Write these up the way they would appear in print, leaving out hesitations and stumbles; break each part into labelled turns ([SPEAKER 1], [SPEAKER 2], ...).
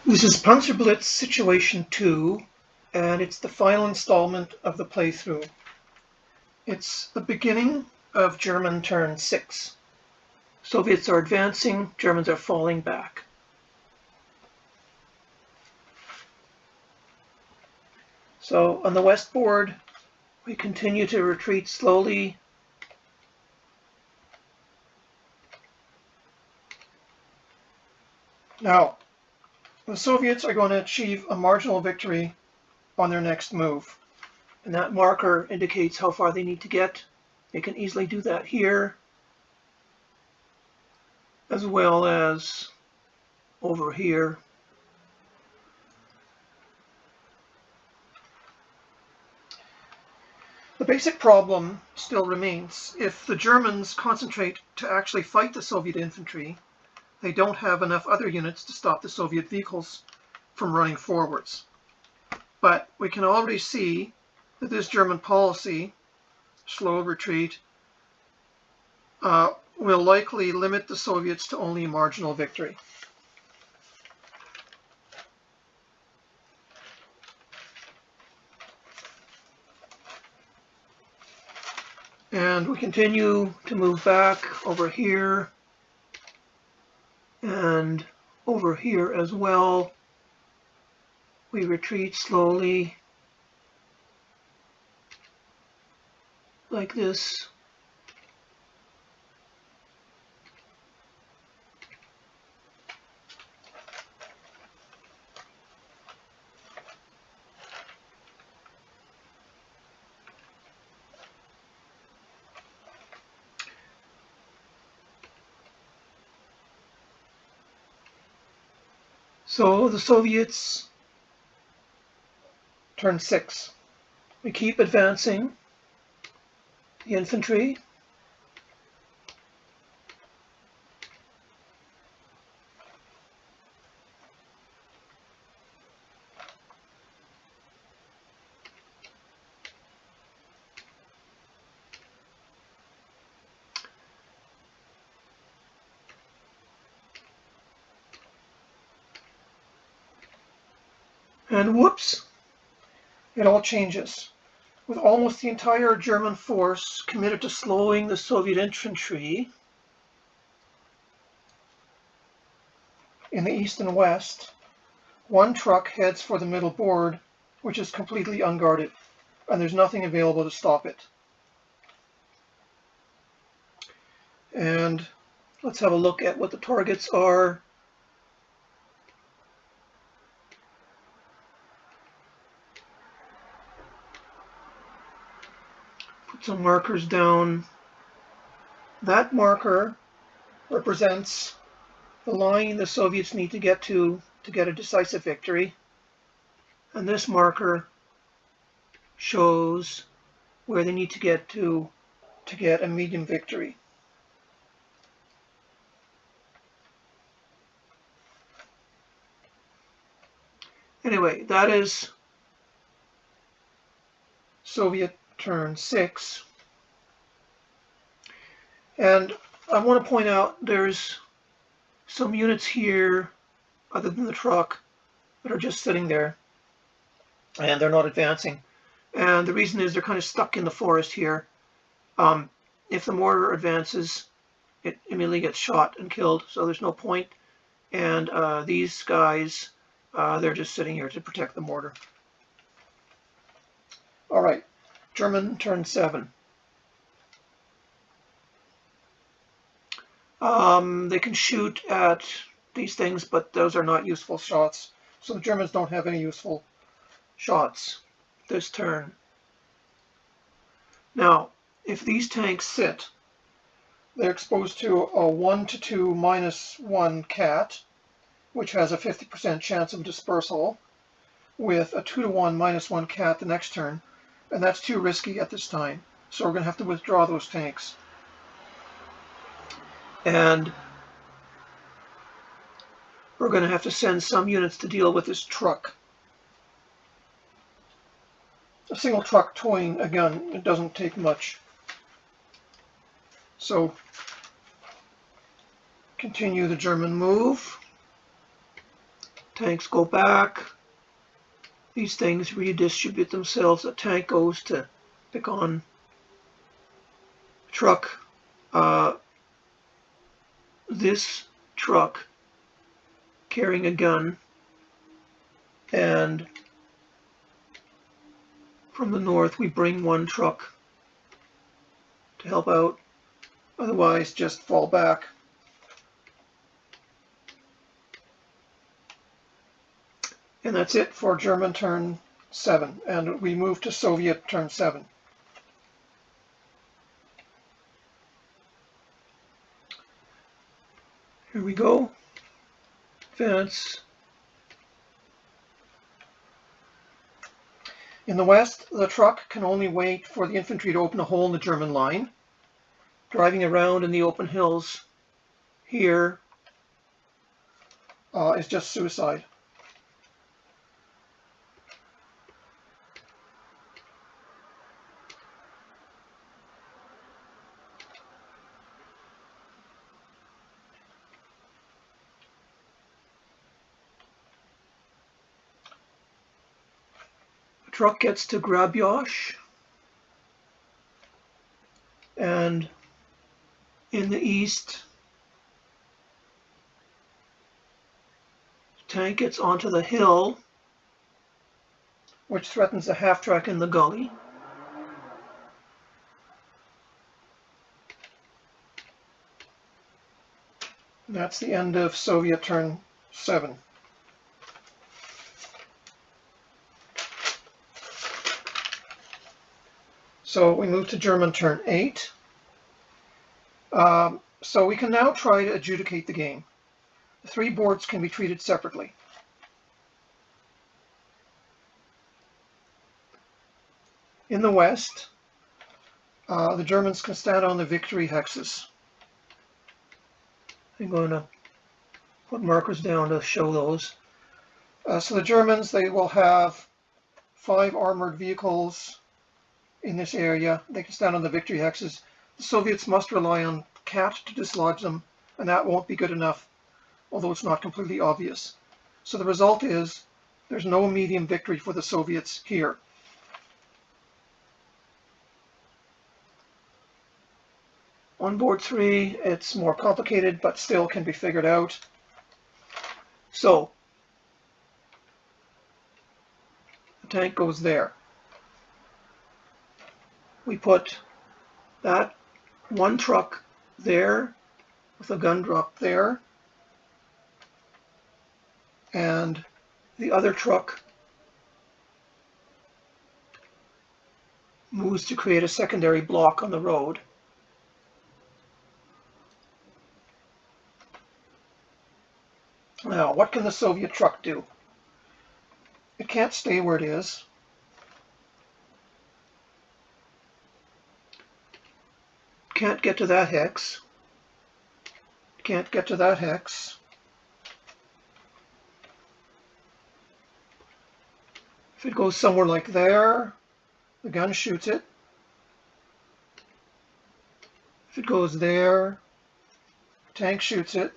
[SPEAKER 1] This is PanzerBlitz Situation 2, and it's the final installment of the playthrough. It's the beginning of German turn 6. Soviets are advancing, Germans are falling back. So on the west board, we continue to retreat slowly. Now, the Soviets are going to achieve a marginal victory on their next move. And that marker indicates how far they need to get. They can easily do that here, as well as over here. The basic problem still remains. If the Germans concentrate to actually fight the Soviet infantry, they don't have enough other units to stop the Soviet vehicles from running forwards. But we can already see that this German policy, slow retreat, will likely limit the Soviets to only a marginal victory. And we continue to move back over here and over here as well. We retreat slowly like this. So the Soviets turn 6. We keep advancing the infantry. And whoops, it all changes. With almost the entire German force committed to slowing the Soviet infantry in the east and west, one truck heads for the middle board, which is completely unguarded, and there's nothing available to stop it. And let's have a look at what the targets are. Put some markers down. That marker represents the line the Soviets need to get a decisive victory. And this marker shows where they need to get get a medium victory. Anyway, that is Soviet turn 6. And I want to point out there's some units here, other than the truck, that are just sitting there, and they're not advancing. And the reason is they're kind of stuck in the forest here. If the mortar advances, it immediately gets shot and killed, so there's no point. And these guys, they're just sitting here to protect the mortar. All right, German turn 7. They can shoot at these things, but those are not useful shots. So the Germans don't have any useful shots this turn. Now, if these tanks sit, they're exposed to a 1-2 -1 cat, which has a 50% chance of dispersal, with a 2-1 -1 cat the next turn, and that's too risky at this time. So we're going to have to withdraw those tanks. And we're going to have to send some units to deal with this truck. A single truck towing a gun, it doesn't take much. So continue the German move. Tanks go back. These things redistribute themselves. A tank goes to pick on a truck. This truck carrying a gun, and from the north we bring one truck to help out. Otherwise, just fall back. And that's it for German turn 7. And we move to Soviet turn 7. Here we go. Advance. In the west, the truck can only wait for the infantry to open a hole in the German line. Driving around in the open hills here is just suicide. The truck gets to Grabyosh, and in the east, the tank gets onto the hill, which threatens a half-track in the gully. And that's the end of Soviet turn 7. So we move to German turn 8. So we can now try to adjudicate the game. The 3 boards can be treated separately. In the west, the Germans can stand on the victory hexes. I'm going to put markers down to show those. So the Germans, they will have 5 armored vehicles in this area. They can stand on the victory hexes. The Soviets must rely on CAT to dislodge them, and that won't be good enough, although it's not completely obvious. So the result is there's no medium victory for the Soviets here. On board 3, it's more complicated, but still can be figured out. So the tank goes there. We put that one truck there with a gun drop there, and the other truck moves to create a secondary block on the road. Now, what can the Soviet truck do? It can't stay where it is. Can't get to that hex. Can't get to that hex. If it goes somewhere like there, the gun shoots it. If it goes there, the tank shoots it.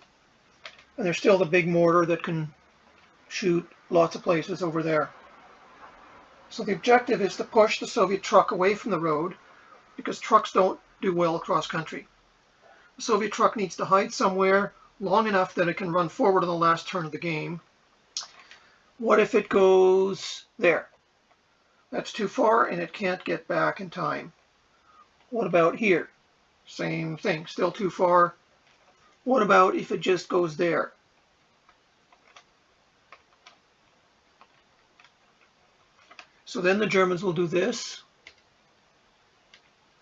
[SPEAKER 1] And there's still the big mortar that can shoot lots of places over there. So the objective is to push the Soviet truck away from the road, because trucks don't do well across country. The Soviet truck needs to hide somewhere long enough that it can run forward on the last turn of the game. What if it goes there? That's too far and it can't get back in time. What about here? Same thing, still too far. What about if it just goes there? So then the Germans will do this.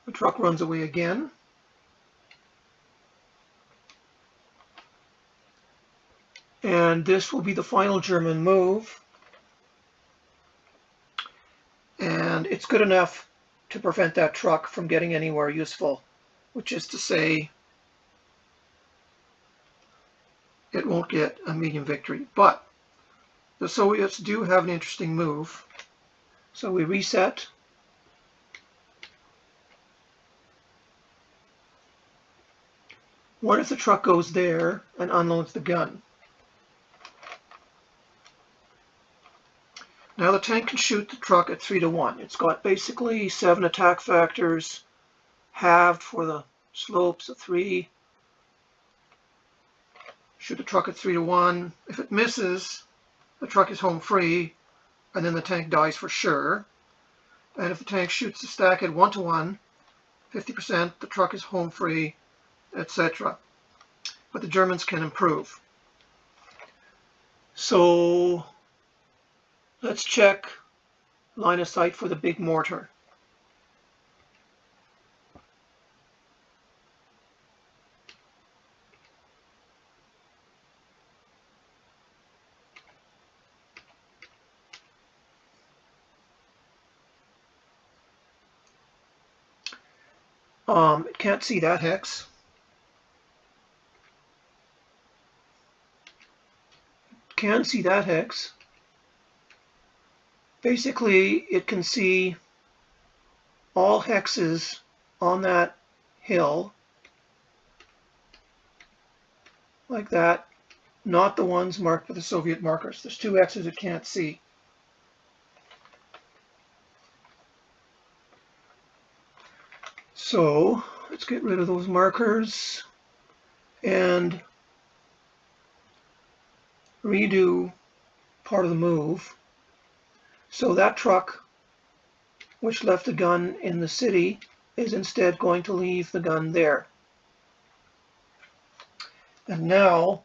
[SPEAKER 1] The truck runs away again. And this will be the final German move. And it's good enough to prevent that truck from getting anywhere useful, which is to say, it won't get a medium victory. But the Soviets do have an interesting move. So we reset. What if the truck goes there and unloads the gun? Now the tank can shoot the truck at 3-1. It's got basically 7 attack factors, halved for the slopes of 3. Shoot the truck at 3-1. If it misses, the truck is home free, and then the tank dies for sure. And if the tank shoots the stack at 1-1, 50%, the truck is home free, etc. But the Germans can improve. So let's check line of sight for the big mortar. It can't see that hex. Can see that hex. Basically, it can see all hexes on that hill, like that, not the ones marked with the Soviet markers. There's 2 hexes it can't see. So let's get rid of those markers and redo part of the move. So that truck, which left the gun in the city, is instead going to leave the gun there. And now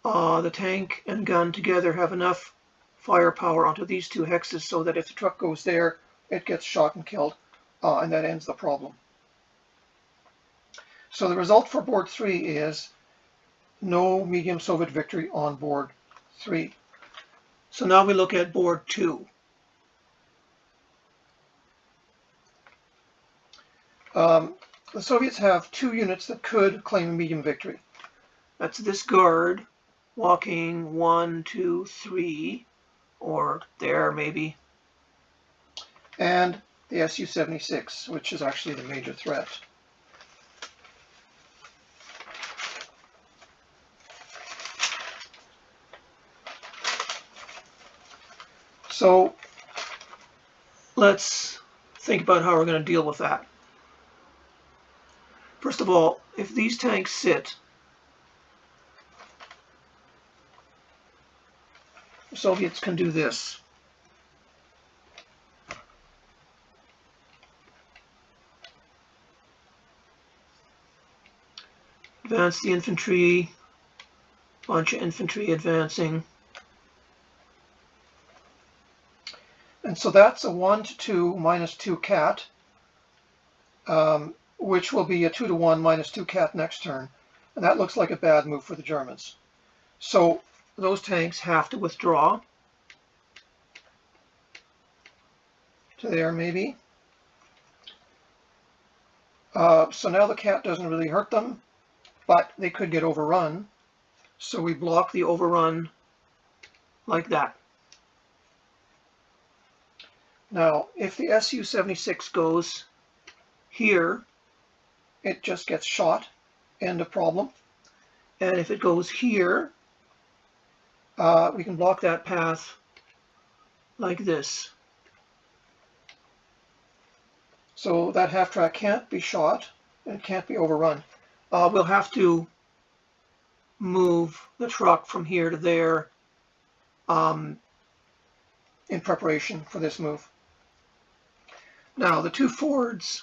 [SPEAKER 1] the tank and gun together have enough firepower onto these 2 hexes so that if the truck goes there, it gets shot and killed, and that ends the problem. So the result for board 3 is no medium Soviet victory on board 3. So now we look at board 2. The Soviets have 2 units that could claim a medium victory. That's this guard walking 1, 2, 3, or there maybe, and the Su-76, which is actually the major threat. So let's think about how we're going to deal with that. First of all, if these tanks sit, the Soviets can do this. Advance the infantry, bunch of infantry advancing. And so that's a 1-2 -2 cat, which will be a 2-1 -2 cat next turn. And that looks like a bad move for the Germans. So those tanks have to withdraw to there maybe. So now the cat doesn't really hurt them, but they could get overrun. So we block the overrun like that. Now, if the Su-76 goes here, it just gets shot, end of problem. And if it goes here, we can block that path like this. So that half-track can't be shot and can't be overrun. We'll have to move the truck from here to there in preparation for this move. Now, the 2 forwards,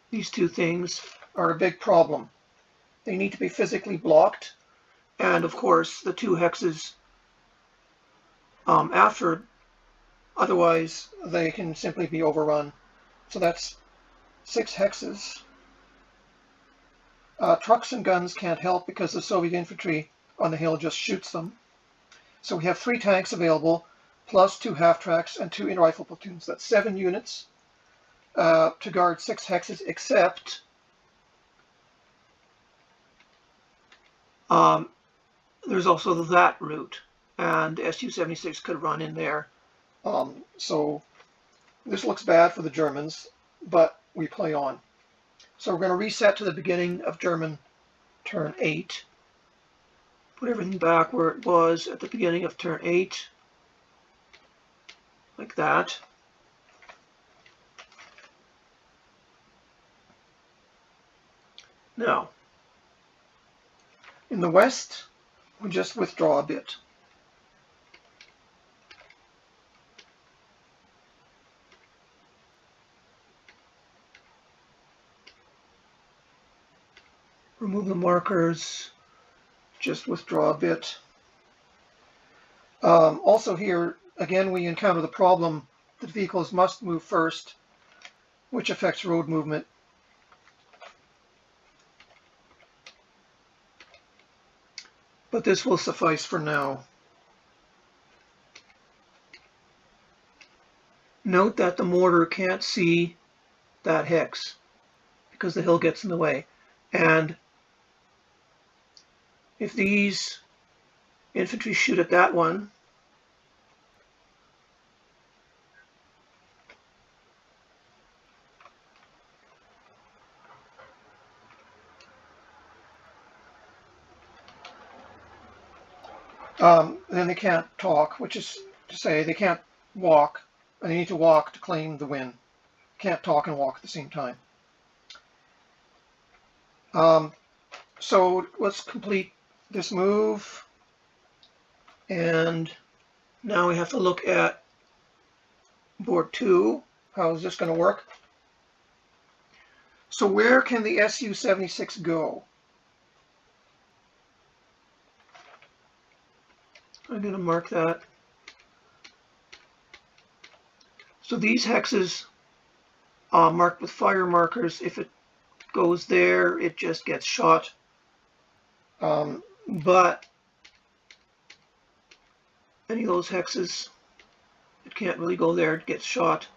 [SPEAKER 1] these 2 things, are a big problem. They need to be physically blocked, and of course the 2 hexes after, otherwise they can simply be overrun. So that's 6 hexes. Trucks and guns can't help because the Soviet infantry on the hill just shoots them. So we have 3 tanks available, plus 2 half-tracks and 2 in-rifle platoons. That's 7 units to guard 6 hexes, except there's also that route, and the Su-76 could run in there. So this looks bad for the Germans, but we play on. So we're going to reset to the beginning of German turn 8. Put everything back where it was at the beginning of turn 8. like that. Now, in the west, we just withdraw a bit. Remove the markers, just withdraw a bit. Also here, again, we encounter the problem that vehicles must move first, which affects road movement. But this will suffice for now. Note that the mortar can't see that hex because the hill gets in the way. And if these infantry shoot at that one, then they can't talk, which is to say they can't walk, and they need to walk to claim the win. Can't talk and walk at the same time. So let's complete this move, and now we have to look at board 2. How is this going to work? So where can the Su-76 go? I'm going to mark that. So these hexes marked with fire markers. If it goes there, it just gets shot. But any of those hexes, it can't really go there, it gets shot.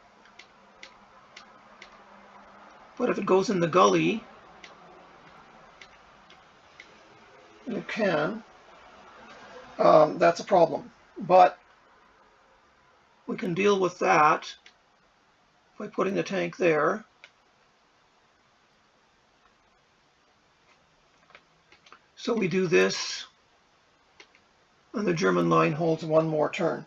[SPEAKER 1] But if it goes in the gully, and it can, that's a problem. But we can deal with that by putting the tank there. So we do this, and the German line holds one more turn.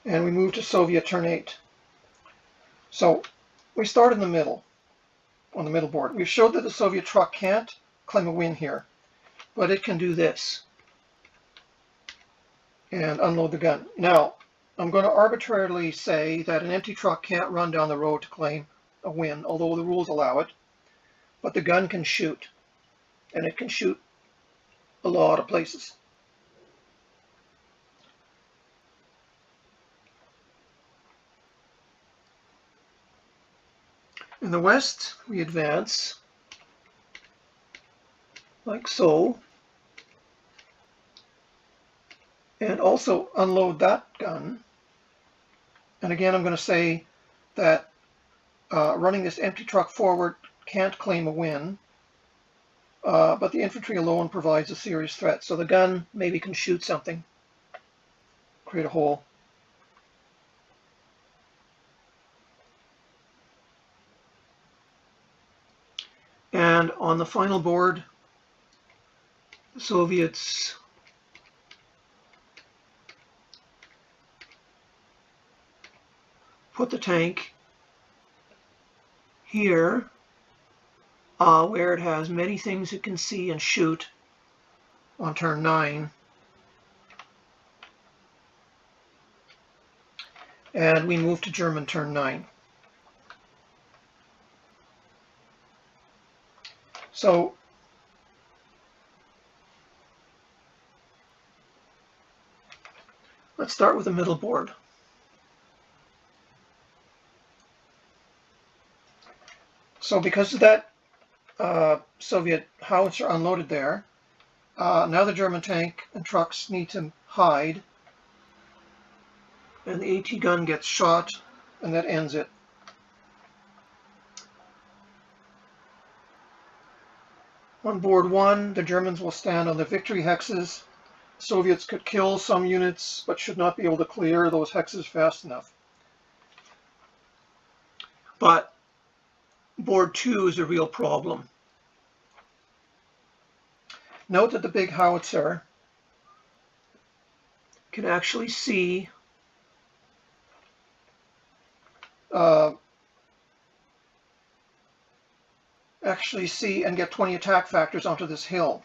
[SPEAKER 1] And we move to Soviet turn 8. So we start in the middle, on the middle board. We've showed that the Soviet truck can't claim a win here, but it can do this and unload the gun. Now, I'm going to arbitrarily say that an empty truck can't run down the road to claim a win, although the rules allow it, but the gun can shoot, and it can shoot a lot of places. In the west, we advance like so, and also unload that gun. And again, I'm going to say that running this empty truck forward can't claim a win, but the infantry alone provides a serious threat. So the gun maybe can shoot something, create a hole. And on the final board, the Soviets put the tank here, where it has many things it can see and shoot on turn 9. And we move to German turn 9. So let's start with the middle board. So because of that Soviet howitzer unloaded there, now the German tank and trucks need to hide, and the AT gun gets shot, and that ends it. On board 1, the Germans will stand on the victory hexes. Soviets could kill some units, but should not be able to clear those hexes fast enough. But board 2 is a real problem. Note that the big howitzer can actually see and get 20 attack factors onto this hill.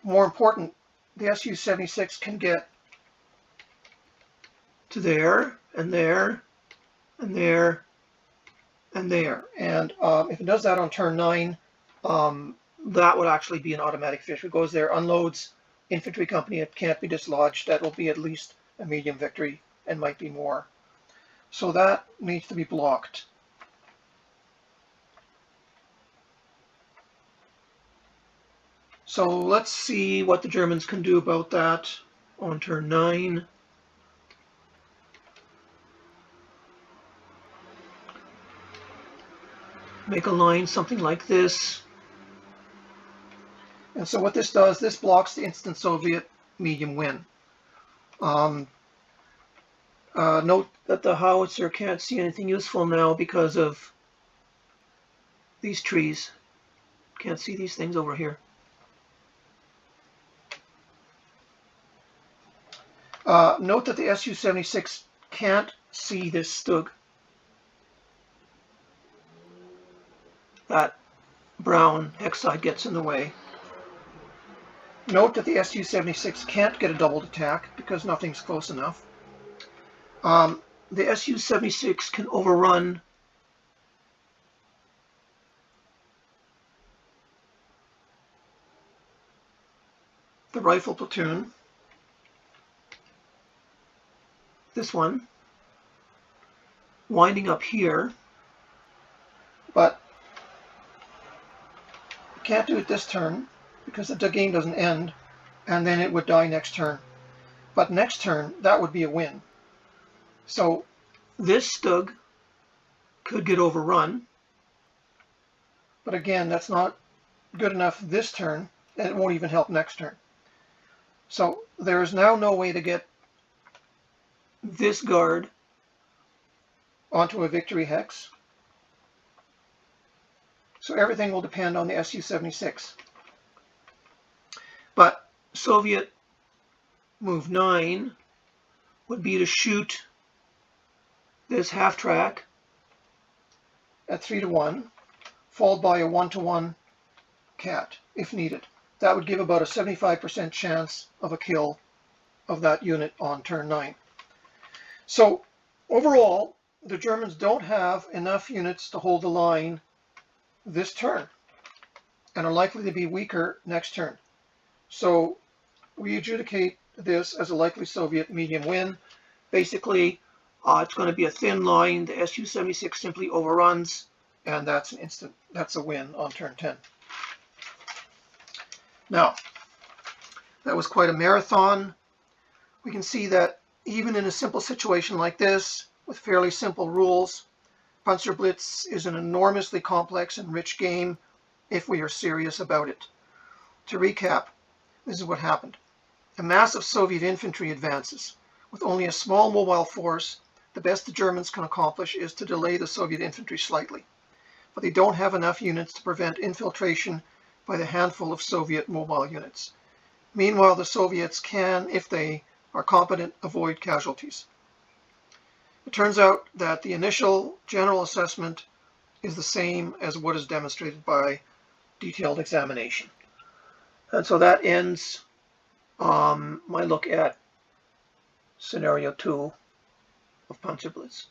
[SPEAKER 1] More important, the Su-76 can get to there, and there, and there, and there. And if it does that on turn 9, that would actually be an automatic fish. It goes there, unloads infantry company, it can't be dislodged. That will be at least a medium victory, and might be more. So that needs to be blocked. So let's see what the Germans can do about that on turn 9. Make a line something like this. And so what this does, this blocks the instant Soviet medium win. Note that the howitzer can't see anything useful now because of these trees. Can't see these things over here. Note that the Su-76 can't see this Stug. That brown hexide gets in the way. Note that the Su-76 can't get a doubled attack because nothing's close enough. The Su-76 can overrun the rifle platoon. This one, winding up here, but you can't do it this turn because the game doesn't end, and then it would die next turn. But next turn, that would be a win. So this Stug could get overrun, but again, that's not good enough this turn, and it won't even help next turn. So there is now no way to get this guard onto a victory hex. So everything will depend on the Su-76. But Soviet move 9 would be to shoot this half track at 3-1, followed by a 1-1 cat if needed. That would give about a 75% chance of a kill of that unit on turn 9. So overall, the Germans don't have enough units to hold the line this turn and are likely to be weaker next turn. So we adjudicate this as a likely Soviet medium win. Basically, it's going to be a thin line. The Su-76 simply overruns, and that's a win on turn 10. Now, that was quite a marathon. We can see that even in a simple situation like this, with fairly simple rules, PanzerBlitz is an enormously complex and rich game if we are serious about it. To recap, this is what happened. A massive Soviet infantry advances. With only a small mobile force, the best the Germans can accomplish is to delay the Soviet infantry slightly. But they don't have enough units to prevent infiltration by the handful of Soviet mobile units. Meanwhile, the Soviets can, if they are competent, avoid casualties. It turns out that the initial general assessment is the same as what is demonstrated by detailed examination. And so that ends my look at scenario 2 of PanzerBlitz.